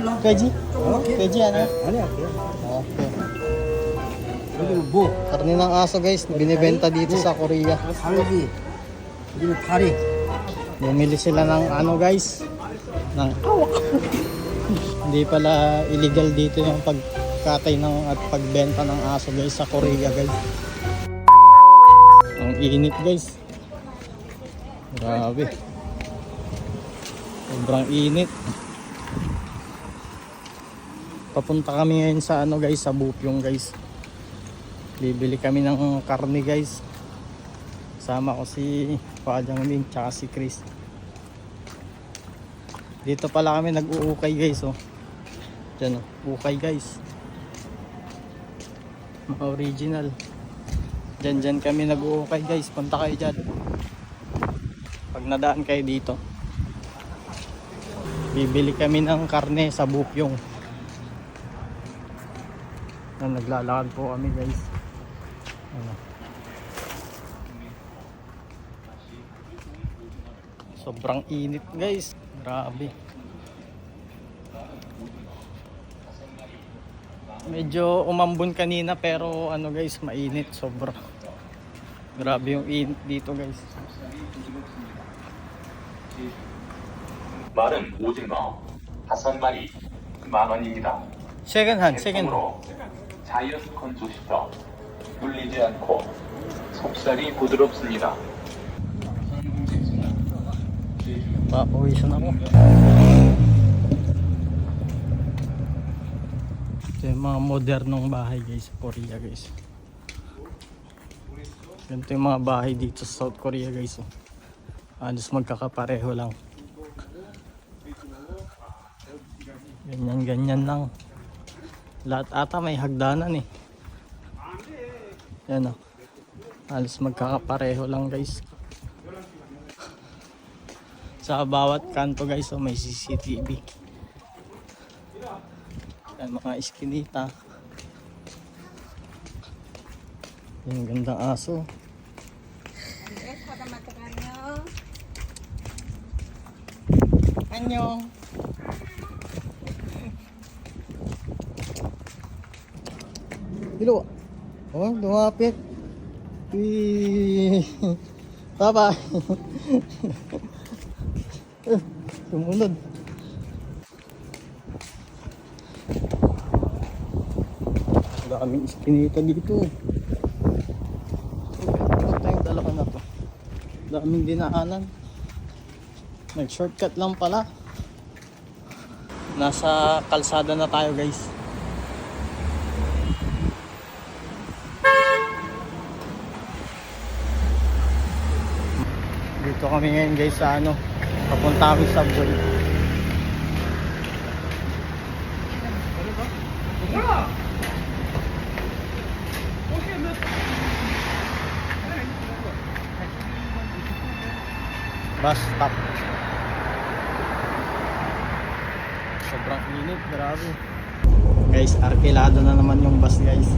Keji? Keji ano? 아니야. Okay. 여기 뭐? Karne ng aso guys, binibenta dito sa Korea. 갈비. 여기는 다리. Bumili sila ng ano guys, ng awak. Hindi pala illegal dito yung pagkatay ng at pagbenta ng aso guys sa Korea guys. Ang init guys. Grabe. Sobrang init. Papunta kami ngayon sa ano guys, sa Bupyong guys. Bibili kami ng karne guys. Sama ko si Pajang Min tsaka si Chris. Dito pala kami nag-uukay guys oh. Diyan oh, ukay guys. Mga original. Diyan kami nag-uukay guys. Punta kayo dyan. Pag nadaan kayo dito. Bibili kami ng karne sa Bupyong. Naglalakad po kami guys. Ano. Sobrang init guys. Grabe. Medyo umambon kanina pero ano guys, mainit sobra. Grabe yung init dito guys. 말은 오징어 5마리 10,000원입니다. Second hand. 자연 건조시켜 물리지 않고 속살이 부드럽습니다. Papawisan ako. Ito yung mga modernong bahay guys sa Korea guys. Ganito yung mga bahay dito sa South Korea guys. Halos magkakapareho lang. Ganyan lang. Lahat ata may hagdanan eh. Yan o. Halos magkakapareho lang guys. Sa bawat kanto guys may CCTV. Yan mga iskinita. Yung gandang aso. Annyeong. Dilo. Oh, lumapit. Bye-bye. Sumunod. Daming iskinita dito. Ito tayong dalawa na to. Daming dinaanan. Nag-shortcut lang pala. Nasa kalsada na tayo guys. Dito kami ngayon guys sa ano, papunta kami sa Subway. Bus stop. Sobrang init, grabe. Guys, arkilado na naman yung bus guys.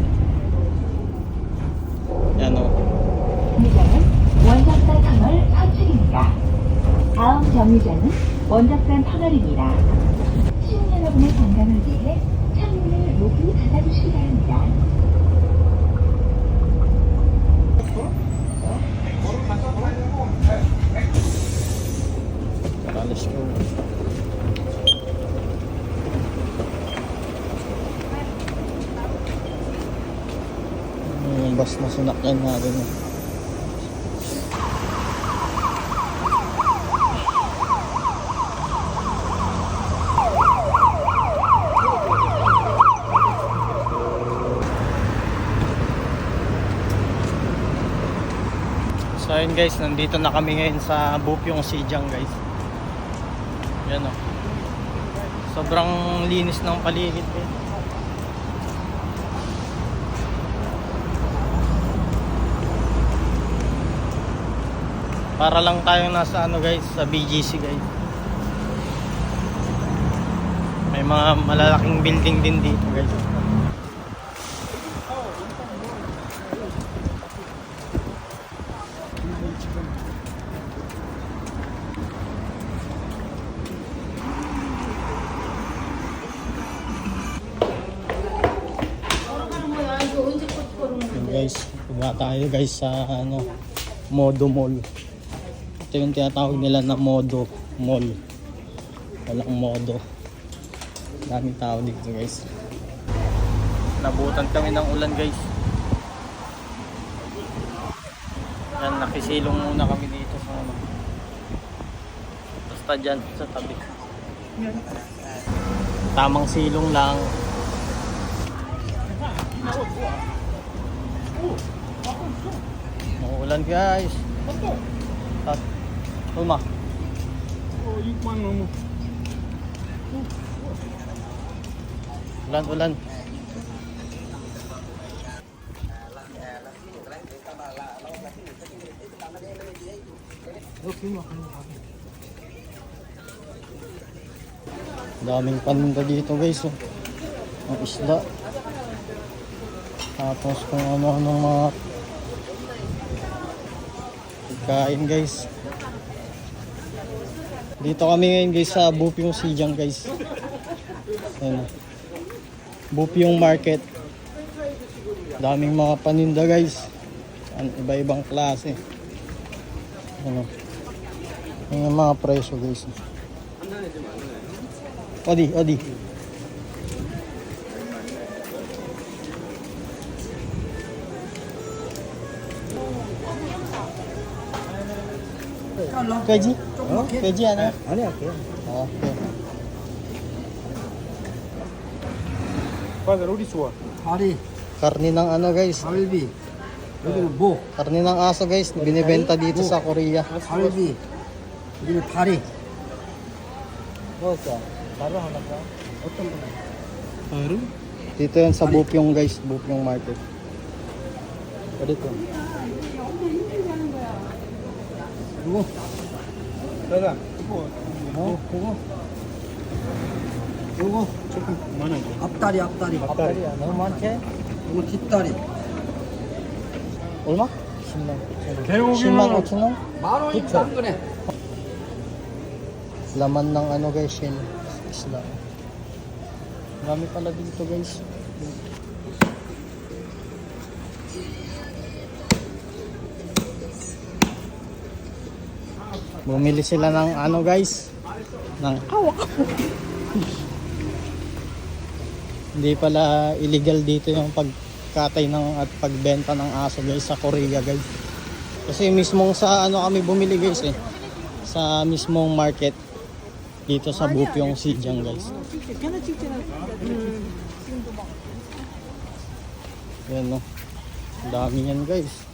Yan o. 원작산 터널 서출입니다. 다음 정류장은 원작산 터널입니다. 시민 여러분의 건강을 위해 창문을 높이 닫아주시기 바랍니다. Let's go. Yung bus na sinakyan natin. So ayun guys, nandito na kami ngayon sa Bupyong Sijang guys. Yan o. Sobrang linis ng paligid eh. Para lang tayong nasa ano guys, sa BGC guys. May mga malalaking building din dito guys. guys, baba tayo guys sa ano, Modo Mall. Ito yung tinatawag nila na Modo Mall. Walang Modo. Daming tao dito guys. Nabutan kami ng ulan guys. Yan, nakisilong muna kami dito sa ano. Basta dyan sa tabi. Tamang silong lang. Uulan guys. Tuma. Ulan. Daming paninda dito guys. Oh. Ang isda. Tapos kung ano-anong mga pagkain guys. Dito kami ngayon guys sa Bupyong Sijang guys. Ayan. Bupyong Market. Daming mga paninda guys. Iba-ibang klase. Ano. Yung mga presyo guys. Odi. Keji? Keji ano? 아니야, 그래. Okay. 다리, Karni ng ano guys? 갈비, 여기는 목, Karni ng aso guys, binibenta dito sa Korea. 갈비, 여기는 다리. Dito yan sa Bupyong guys, Bupyong Market. Dito. 그리고 요거 앞다리, Nung manche? 요거 뒷다리. 얼마? 10만 5천 원? 10,000원 한 거네. Laman ng ano guys yun. Isla. Marami pala dito guys. Bumili sila ng ano guys. Ng Hindi pala illegal dito yung pagkatay ng at pagbenta ng aso guys sa Korea guys. Kasi mismong sa ano kami bumili guys eh. Sa mismong market dito sa Bupyong Sijang guys. Yan no. Dami yan guys.